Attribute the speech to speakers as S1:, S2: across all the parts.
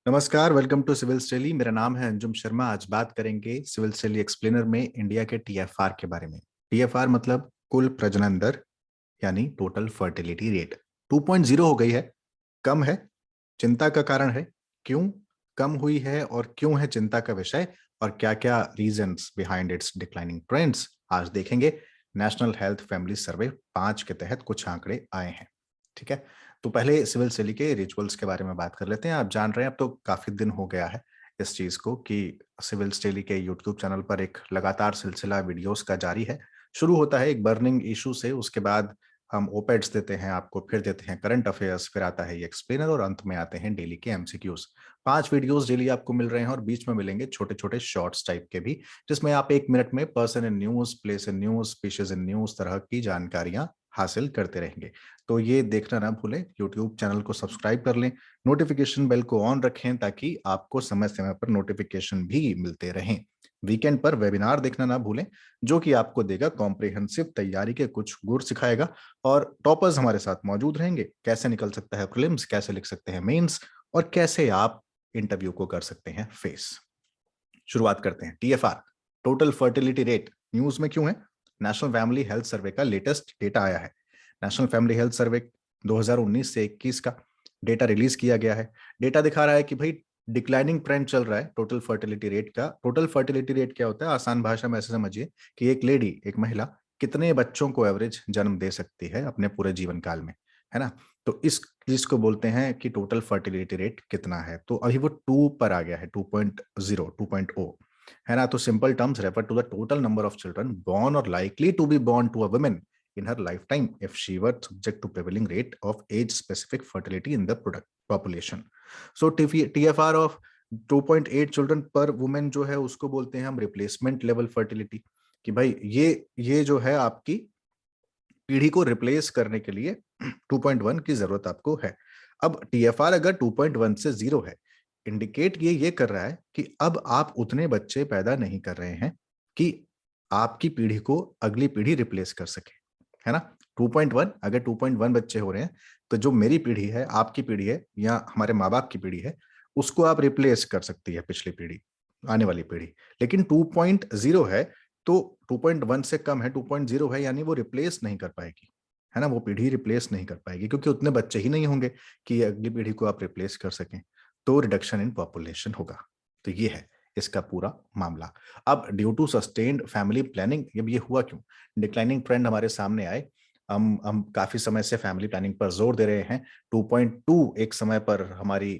S1: नमस्कार, welcome to civil study. मेरा नाम है अंजुम शर्मा। आज बात करेंगे सिविल स्टडी एक्सप्लेनर में इंडिया के टीएफआर के बारे में। टीएफआर मतलब कुल प्रजनन दर, यानी टोटल फर्टिलिटी रेट 2.0 हो गई है। कम है, चिंता का कारण है। क्यों कम हुई है और क्यों है चिंता का विषय, और क्या क्या reasons behind it's declining trends आज देखेंगे। नेशनल हेल्थ फैमिली सर्वे 5 के तहत कुछ आंकड़े आए हैं। ठीक है, तो पहले सिविल सेली के रिचुअल्स के बारे में बात कर लेते हैं। आप जान रहे हैं, अब तो काफी दिन हो गया है इस चीज को कि सिविल स्टेली के यूट्यूब चैनल पर एक लगातार सिलसिला वीडियोस का जारी है। शुरू होता है एक बर्निंग इशू से, उसके बाद हम ओपेड्स देते हैं आपको, फिर देते हैं करंट अफेयर्स, फिर आता है ये एक्सप्लेनर, और अंत में आते हैं डेली के एमसीक्यूज। 5 वीडियोस डेली आपको मिल रहे हैं, और बीच में मिलेंगे छोटे छोटे शॉर्ट्स टाइप के भी, जिसमें आप 1 मिनट में person in news, place in news, species in news तरह की जानकारियां हासिल करते रहेंगे। तो ये देखना ना भूलें, यूट्यूब चैनल को सब्सक्राइब कर लें, नोटिफिकेशन बेल को ऑन रखें ताकि आपको समय समय पर नोटिफिकेशन भी मिलते रहें। वीकेंड पर वेबिनार देखना ना भूलें, जो कि आपको देगा कॉम्प्रिहेंसिव तैयारी के कुछ गुर सिखाएगा, और टॉपर्स हमारे साथ मौजूद रहेंगे। कैसे निकल सकता है प्रीलिम्स, कैसे लिख सकते हैं मेंस, और कैसे आप इंटरव्यू को कर सकते हैं फेस। शुरुआत करते हैं। TFR, total fertility rate, news में क्यों है? नेशनल फैमिली हेल्थ सर्वे का लेटेस्ट डेटा आया है। नेशनल फैमिली हेल्थ सर्वे 2019 से 21 का डेटा रिलीज किया गया है। डेटा दिखा रहा है कि भाई डिक्लाइनिंग ट्रेंड चल रहा है टोटल फर्टिलिटी रेट का। टोटल फर्टिलिटी रेट क्या होता है? आसान भाषा में ऐसे समझिए कि एक लेडी, एक महिला कितने बच्चों को एवरेज जन्म दे सकती है अपने पूरे जीवन काल में, है ना। तो इस चीज को बोलते हैं कि टोटल फर्टिलिटी रेट कितना है। तो अभी वो 2 पर आ गया है, 2.0, 2.0, है ना। तो simple terms refer to the total number of children born or likely to be born to a woman in her lifetime if she were subject to prevailing rate of age specific fertility in the product population. So TFR of 2.8 children per woman जो है उसको बोलते हैं हम replacement level fertility. कि भाई ये जो है आपकी पीढ़ी को रिप्लेस करने के लिए 2.1 की जरूरत आपको है। अब टीएफआर अगर 2.1 से 0 है, इंडिकेट ये कर रहा है कि अब आप उतने बच्चे पैदा नहीं कर रहे हैं कि आपकी पीढ़ी को अगली पीढ़ी रिप्लेस कर सके, है ना। 2.1, अगर 2.1 बच्चे हो रहे हैं तो जो मेरी पीढ़ी है, आपकी पीढ़ी है, या हमारे माँ बाप की पीढ़ी है, उसको आप रिप्लेस कर सकती है पिछली पीढ़ी, आने वाली पीढ़ी। लेकिन 2.0 है तो 2.1 से कम है, 2.0 है, यानी वो रिप्लेस नहीं कर पाएगी, है ना। वो पीढ़ी रिप्लेस नहीं कर पाएगी क्योंकि उतने बच्चे ही नहीं होंगे कि अगली पीढ़ी को आप रिप्लेस कर सकें। तो रिडक्शन इन पॉपुलेशन होगा। तो ये है इसका पूरा मामला। अब due to sustained family planning, अब ये हुआ क्यों? डिक्लाइनिंग ट्रेंड हमारे सामने आए। हम काफी समय से फैमिली प्लानिंग पर जोर दे रहे हैं। 2.2 एक समय पर हमारी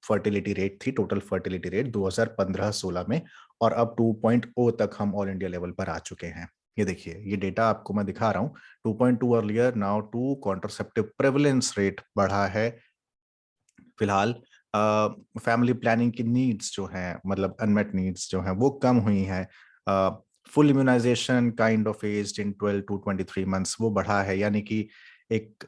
S1: फर्टिलिटी रेट थी, टोटल फर्टिलिटी रेट 2015-16 में, और अब 2.0 तक हम ऑल इंडिया लेवल पर आ चुके हैं। ये देखिए, ये डेटा आपको मैं दिखा रहा हूँ। 2.2 earlier, now 2। Contraceptive prevalence rate बढ़ा है फिलहाल। फैमिली प्लानिंग की नीड्स जो हैं, मतलब अनमेट नीड्स जो हैं, वो कम हुई हैं। Full immunization kind of age in 12 to 23 months वो बढ़ा है, यानी कि एक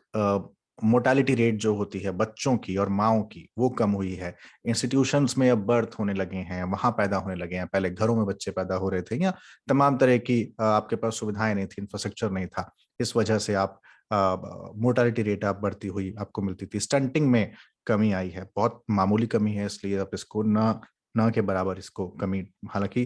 S1: मोर्टालिटी रेट जो होती है बच्चों की और माओं की, वो कम हुई है। इंस्टीट्यूशंस में अब बर्थ होने लगे हैं, वहां पैदा होने लगे हैं। पहले घरों में बच्चे पैदा हो रहे थे, या तमाम तरह की आपके पास सुविधाएं नहीं थी, इंफ्रास्ट्रक्चर नहीं था। इस वजह से आप मोर्टालिटी रेट आप बढ़ती हुई आपको मिलती थी। स्टंटिंग में कमी आई है, बहुत मामूली कमी है, इसलिए आप इसको ना ना के बराबर इसको कमी, हालांकि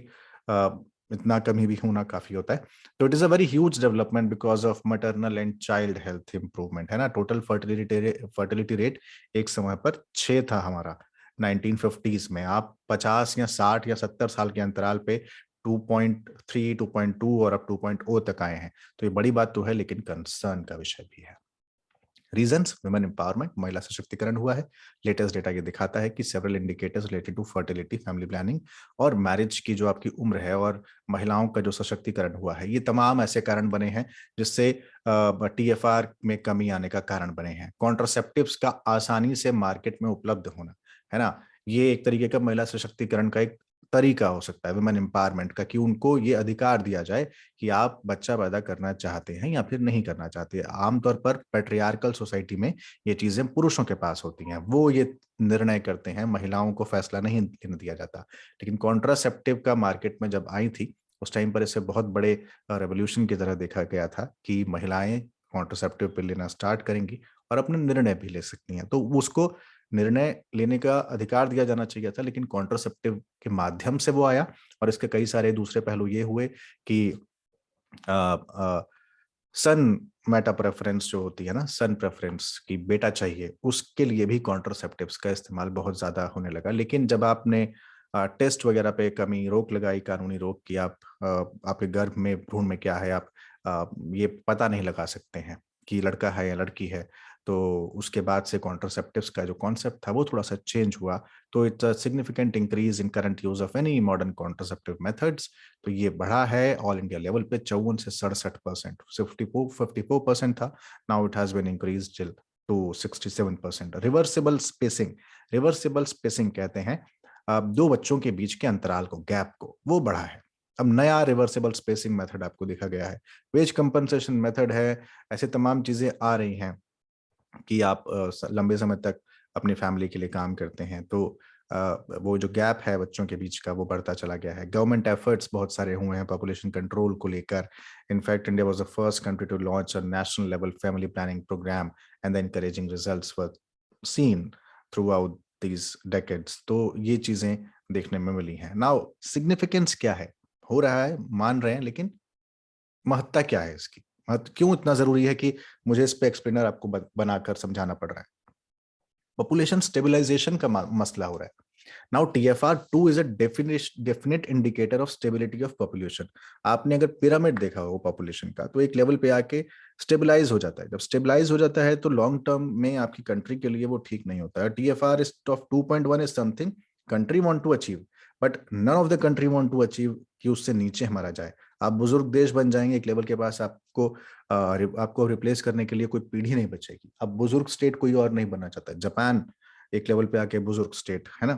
S1: इतना कमी भी होना काफी होता है। तो it is a very huge development because of maternal and child health improvement, है ना। टोटल फर्टिलिटी रेट एक समय पर 6 था हमारा 1950s में। आप 50 या 60 या 70 साल के अंतराल पे 2.3, 2.2 और अब 2.0 तक आए हैं। तो ये बड़ी बात तो है, लेकिन कंसर्न का विषय भी है। रीजंस, वुमेन एम्पावरमेंट, महिला सशक्तिकरण हुआ है। लेटेस्ट डेटा ये दिखाता है कि several indicators related to fertility, family planning और मैरिज की जो आपकी उम्र है, और महिलाओं का जो सशक्तिकरण हुआ है, ये तमाम ऐसे कारण बने हैं जिससे टीएफआर में कमी आने का कारण बने हैं। कॉन्ट्रासेप्टिव्स का आसानी से मार्केट में उपलब्ध होना, है ना, ये एक तरीके का महिला सशक्तिकरण का एक तरीका हो सकता है, वुमेन एम्पावरमेंट का, कि उनको ये अधिकार दिया जाए कि आप बच्चा पैदा करना चाहते हैं या फिर नहीं करना चाहते। आमतौर पर पैट्रियार्कल सोसाइटी में ये चीजें पुरुषों के पास होती हैं, वो ये निर्णय करते हैं, महिलाओं को फैसला नहीं लेने दिया जाता। लेकिन कॉन्ट्रासेप्टिव का मार्केट में जब आई थी, उस टाइम पर इसे बहुत बड़े रेवोल्यूशन की तरह देखा गया था कि महिलाएं कॉन्ट्रासेप्टिव पिल लेना स्टार्ट करेंगी और अपने निर्णय भी ले सकती हैं। तो उसको निर्णय लेने का अधिकार दिया जाना चाहिए था, लेकिन कॉन्ट्रासेप्टिव के माध्यम से वो आया। और इसके कई सारे दूसरे पहलू ये हुए कि सन मेटा प्रेफरेंस जो होती है ना, सन प्रेफरेंस की बेटा चाहिए, उसके लिए भी कॉन्ट्रासेप्टिव्स का इस्तेमाल बहुत ज्यादा होने लगा। लेकिन जब आपने टेस्ट वगैरह पे कमी रोक लगाई, कानूनी रोक की, आप आपके गर्भ में भ्रूण में क्या है, आप ये पता नहीं लगा सकते हैं कि लड़का है या लड़की है, तो उसके बाद से कॉन्ट्रासेप्टिव्स का जो कॉन्सेप्ट था वो थोड़ा सा चेंज हुआ। तो it's a significant increase in current use of any modern contraceptive methods. तो ये बढ़ा है ऑल इंडिया लेवल पे 54 से 67%, 54% था, now it has been increase to 67%। Reversible spacing कहते हैं दो बच्चों के बीच के अंतराल को, गैप को, वो बढ़ा है। अब नया रिवर्सिबल स्पेसिंग मेथड आपको देखा गया है, वेज कंपनसेशन मेथड है, ऐसे तमाम चीजें आ रही हैं कि आप लंबे समय तक अपनी फैमिली के लिए काम करते हैं, तो वो जो गैप है बच्चों के बीच का वो बढ़ता चला गया है। गवर्नमेंट एफर्ट्स बहुत सारे हुए हैं पॉपुलेशन कंट्रोल को लेकर। In fact India was the first country to launch a national level family planning programme and the encouraging results were seen throughout these decades. तो ये चीजें देखने में मिली हैं। नाउ सिग्निफिकेंस क्या है, हो रहा है मान रहे हैं, लेकिन महत्ता क्या है इसकी, महत्व क्यों इतना जरूरी है कि मुझे इस पे एक्सप्लेनर आपको बनाकर समझाना पड़ रहा है। पॉपुलेशन स्टेबलाइजेशन का मसला हो रहा है। Now TFR2 is a definite indicator of stability of population. आपने अगर पिरामिड देखा हो पॉपुलेशन का, तो एक लेवल पे आके स्टेबलाइज हो जाता है। जब स्टेबलाइज हो जाता है तो लॉन्ग टर्म में आपकी कंट्री के लिए वो ठीक नहीं होता है। TFR is of 2.1 is something country want to achieve, but none of the country want to achieve कि उससे नीचे हमारा जाए। आप बुजुर्ग देश बन जाएंगे एक लेवल के पास, आपको रिप्लेस करने के लिए कोई पीढ़ी नहीं बचेगी। अब बुजुर्ग स्टेट कोई और नहीं बनना चाहता। जापान एक लेवल पे आके बुजुर्ग स्टेट है ना।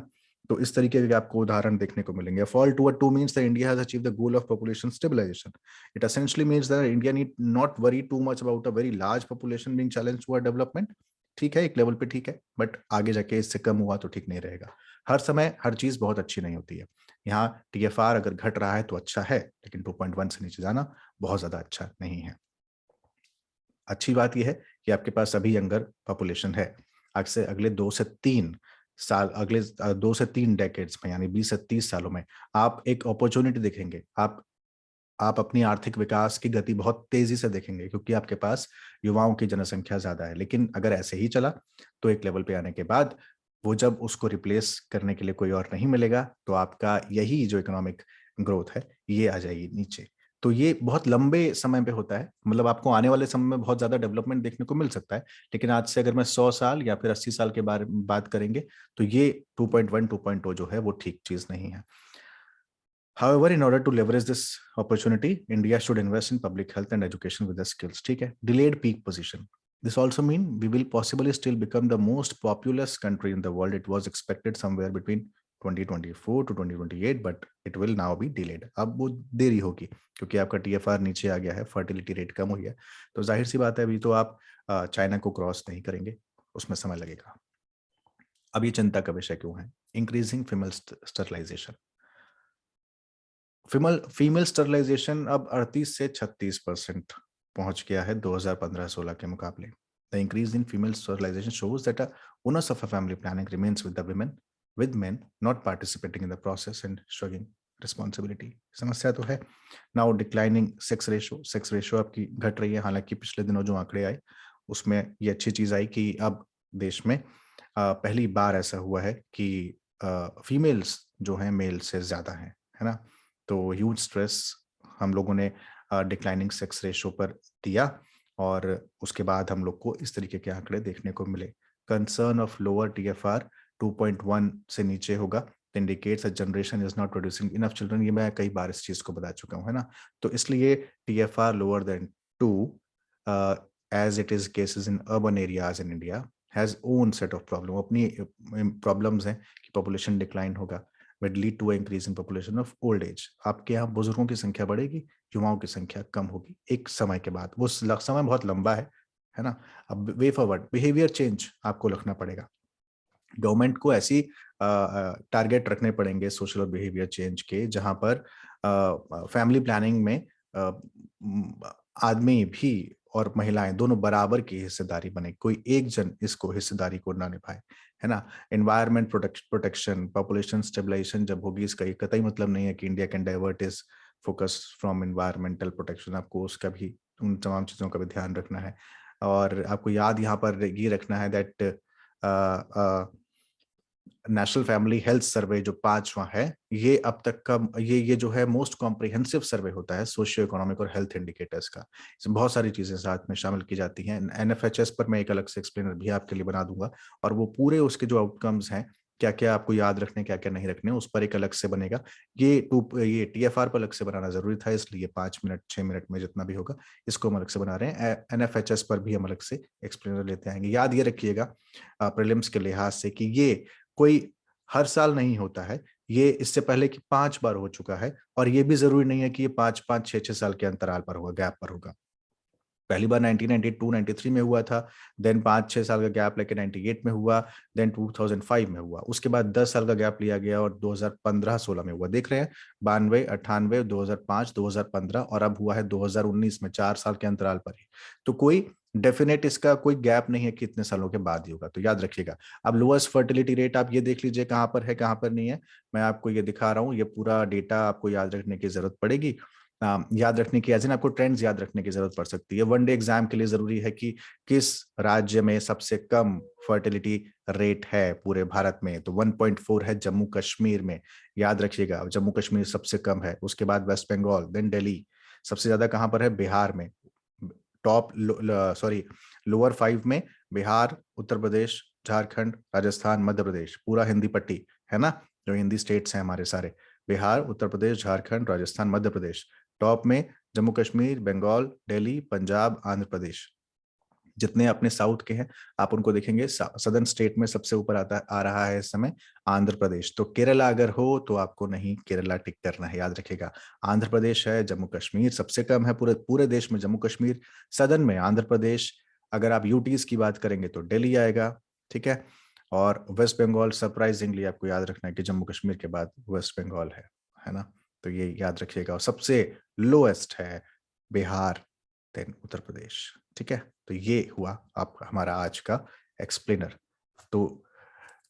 S1: तो इस तरीके के आपको उदाहरण देखने को मिलेंगे। Fall toward 2 means that India has achieved the goal of population stabilization. It essentially means that India need not worry too much about a very large population being challenged toward development. ठीक है, एक level पे ठीक है, but आगे जाके इससे कम हुआ तो ठीक नहीं रहेगा। हर समय हर चीज बहुत अच्छी नहीं होती है। यहाँ TFR अगर घट रहा है तो अच्छा है, लेकिन 2.1 से नीचे जाना बहुत ज्यादा अच्छा नहीं है। अच्छी बात यह है कि आपके पास अभी यंगर पॉपुलेशन है। अगले 2 से 3 साल, अगले 2 से 3 डेकेड्स में, यानी 20 से 30 सालों में आप एक अपॉर्चुनिटी देखेंगे। आप अपनी आर्थिक विकास की गति बहुत तेजी से देखेंगे, क्योंकि आपके पास युवाओं की जनसंख्या ज्यादा है। लेकिन अगर ऐसे ही चला तो एक लेवल पे आने के बाद वो जब उसको रिप्लेस करने के लिए कोई और नहीं मिलेगा, तो आपका यही जो इकोनॉमिक ग्रोथ है ये आ जाएगी नीचे। तो ये बहुत लंबे समय पे होता है, मतलब आपको आने वाले समय में बहुत ज्यादा डेवलपमेंट देखने को मिल सकता है। लेकिन आज से अगर मैं 100 साल या फिर 80 साल के बारे में बात करेंगे, तो ये 2.1 2.0 जो है वो ठीक चीज नहीं है। However, in order to leverage this opportunity, India should invest in public health and education with the skills. ठीक है, delayed peak position. This also means we will possibly still become the most populous country in the world. It was expected somewhere between 2024 to 2028, but it will now be delayed. अब वो देरी होगी, क्योंकि आपका TFR नीचे आ गया है, fertility rate कम हुई है। तो जाहिर सी बात है, अभी तो आप चाइना को क्रॉस नहीं करेंगे, उसमें समय लगेगा। अब ये चिंता का विषय क्यों है? Increasing female sterilization. Female sterilization अब 38 से 36% पहुंच गया है 2015-16 के मुकाबले। The increase in female sterilization shows that a onus of a family planning remains with the women, with men not participating in the process and showing responsibility. समस्या तो है। नाउ डिक्लाइनिंग सेक्स रेशो आपकी घट रही है। हालांकि पिछले दिनों जो आंकड़े आए उसमें ये अच्छी चीज आई कि अब देश में पहली बार ऐसा हुआ है कि फीमेल्स जो हैं मेल से ज्यादा हैं, है ना। तो ह्यूज स्ट्रेस हम लोगों ने डिक्लाइनिंग सेक्स रेशो पर दिया, और उसके बाद हम लोग को इस तरीके के आंकड़े देखने को मिले। कंसर्न ऑफ लोअर TFR 2.1 से नीचे होगा, indicates a generation is not producing enough children. ये मैं कई बार इस चीज को बता चुका हूँ, है ना। तो इसलिए TFR lower than 2, as it is cases in urban areas in India, has own set of problem. अपनी प्रॉब्लम्स हैं कि पॉपुलेशन डिक्लाइन होगा, would lead to an increase in population of old age. आपके यहाँ बुजुर्गों की संख्या बढ़ेगी, युवाओं की संख्या कम होगी एक समय के बाद। वो समय बहुत लंबा है ना। अब वे फॉरवर्ड बिहेवियर चेंज आपको रखना पड़ेगा। गवर्नमेंट को ऐसी टारगेट रखने पड़ेंगे सोशल और बिहेवियर चेंज के, जहां पर फैमिली प्लानिंग में आदमी भी और महिलाएं दोनों बराबर की हिस्सेदारी बने, कोई एक जन इसको हिस्सेदारी को ना निभाए, है ना। एनवायरमेंट प्रोटेक्शन, पॉपुलेशन स्टेबलाइजेशन जब होगी, इसका ये कतई मतलब नहीं है कि India can divert is focus from environmental protection. आपको उसका भी, उन तमाम चीज़ों का भी ध्यान रखना है। और आपको याद यहाँ पर ये रखना है that national family health survey जो 5वां है, ये अब तक का ये जो है मोस्ट कॉम्प्रिहेंसिव सर्वे होता है सोशियो इकोनॉमिक और हेल्थ इंडिकेटर्स का। इसमें बहुत सारी चीजें साथ में शामिल की जाती हैं। एनएफएचएस पर मैं एक अलग से एक्सप्लेनर भी आपके लिए बना दूंगा, और वो पूरे उसके जो आउटकम्स हैं, क्या क्या आपको याद रखने, क्या क्या नहीं रखने, उस पर एक अलग से बनेगा। ये टीएफआर पर अलग से बनाना जरूरी था, इसलिए 5 मिनट 6 मिनट में जितना भी होगा इसको हम अलग से बना रहे हैं। एनएफएचएस पर भी हम अलग से एक्सप्लेनर लेते आएंगे। याद ये रखिएगा प्रीलिम्स के लिहाज से कि ये कोई हर साल नहीं होता है, ये इससे पहले कि 5 बार हो चुका है, और ये भी जरूरी नहीं है कि ये 5-5 6-6 साल के अंतराल पर होगा, गैप पर होगा। पहली बार 1992-93 में हुआ था, देन 5-6 साल का गैप लेके 98 में हुआ, देन 2005 में हुआ, उसके बाद 10 साल का गैप लिया गया और 2015-16 में हुआ। देख रहे हैं, 92, 98, 2005, 2015 और अब हुआ है 2019 में, 4 साल के अंतराल पर ही। तो कोई डेफिनेट इसका कोई गैप नहीं है कि इतने सालों के बाद ही होगा, तो याद रखिएगा। अब लोएस्ट फर्टिलिटी रेट आप ये देख लीजिए कहाँ पर है, कहाँ पर नहीं है। मैं आपको ये दिखा रहा हूँ, ये पूरा डेटा आपको याद रखने की जरूरत पड़ेगी। याद रखने की एज इन आपको ट्रेंड्स याद रखने की जरूरत पड़ सकती है। वनडे एग्जाम के लिए जरूरी है कि किस राज्य में सबसे कम फर्टिलिटी रेट है पूरे भारत में, तो 1.4 है जम्मू कश्मीर में। याद रखिएगा, जम्मू कश्मीर सबसे कम है, उसके बाद वेस्ट बंगाल, देन दिल्ली। सबसे ज्यादा कहां पर है? बिहार में। टॉप सॉरी लोअर 5 में बिहार, उत्तर प्रदेश, झारखंड, राजस्थान, मध्य प्रदेश, पूरा हिंदी पट्टी है ना, जो हिंदी स्टेट्स हैं हमारे सारे, बिहार, उत्तर प्रदेश, झारखंड, राजस्थान, मध्य प्रदेश। टॉप में जम्मू कश्मीर, बंगाल, दिल्ली, पंजाब, आंध्र प्रदेश। जितने अपने साउथ के हैं आप उनको देखेंगे, सदर्न स्टेट में सबसे ऊपर आ रहा है इस समय आंध्र प्रदेश। तो केरला अगर हो तो आपको नहीं केरला टिक करना है, याद रखिएगा। आंध्र प्रदेश है, जम्मू कश्मीर सबसे कम है पूरे पूरे देश में, जम्मू कश्मीर। सदर्न में आंध्र प्रदेश। अगर आप यूटीज की बात करेंगे तो दिल्ली आएगा, ठीक है। और वेस्ट बंगाल, सरप्राइजिंगली आपको याद रखना है कि जम्मू कश्मीर के बाद वेस्ट बंगाल है ना। तो ये याद रखिएगा। और सबसे लोएस्ट है बिहार, देन उत्तर प्रदेश, ठीक है। तो ये हुआ आप हमारा आज का एक्सप्लेनर। तो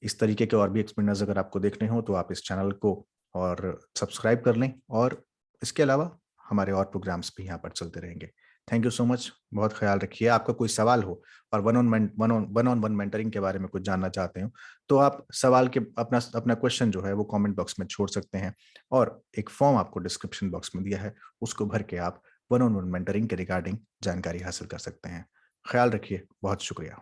S1: इस तरीके के और भी एक्सप्लेनर्स अगर आपको देखने हो तो आप इस चैनल को और सब्सक्राइब कर लें, और इसके अलावा हमारे और प्रोग्राम्स भी यहाँ पर चलते रहेंगे। थैंक यू सो मच, बहुत ख्याल रखिए। आपका कोई सवाल हो और वन ऑन वन मेंटरिंग के बारे में कुछ जानना चाहते हो, तो आप सवाल के अपना अपना क्वेश्चन जो है वो कमेंट बॉक्स में छोड़ सकते हैं, और एक फॉर्म आपको डिस्क्रिप्शन बॉक्स में दिया है, उसको भर के आप वन ऑन वन मेंटरिंग के रिगार्डिंग जानकारी हासिल कर सकते हैं। ख्याल रखिए, बहुत शुक्रिया।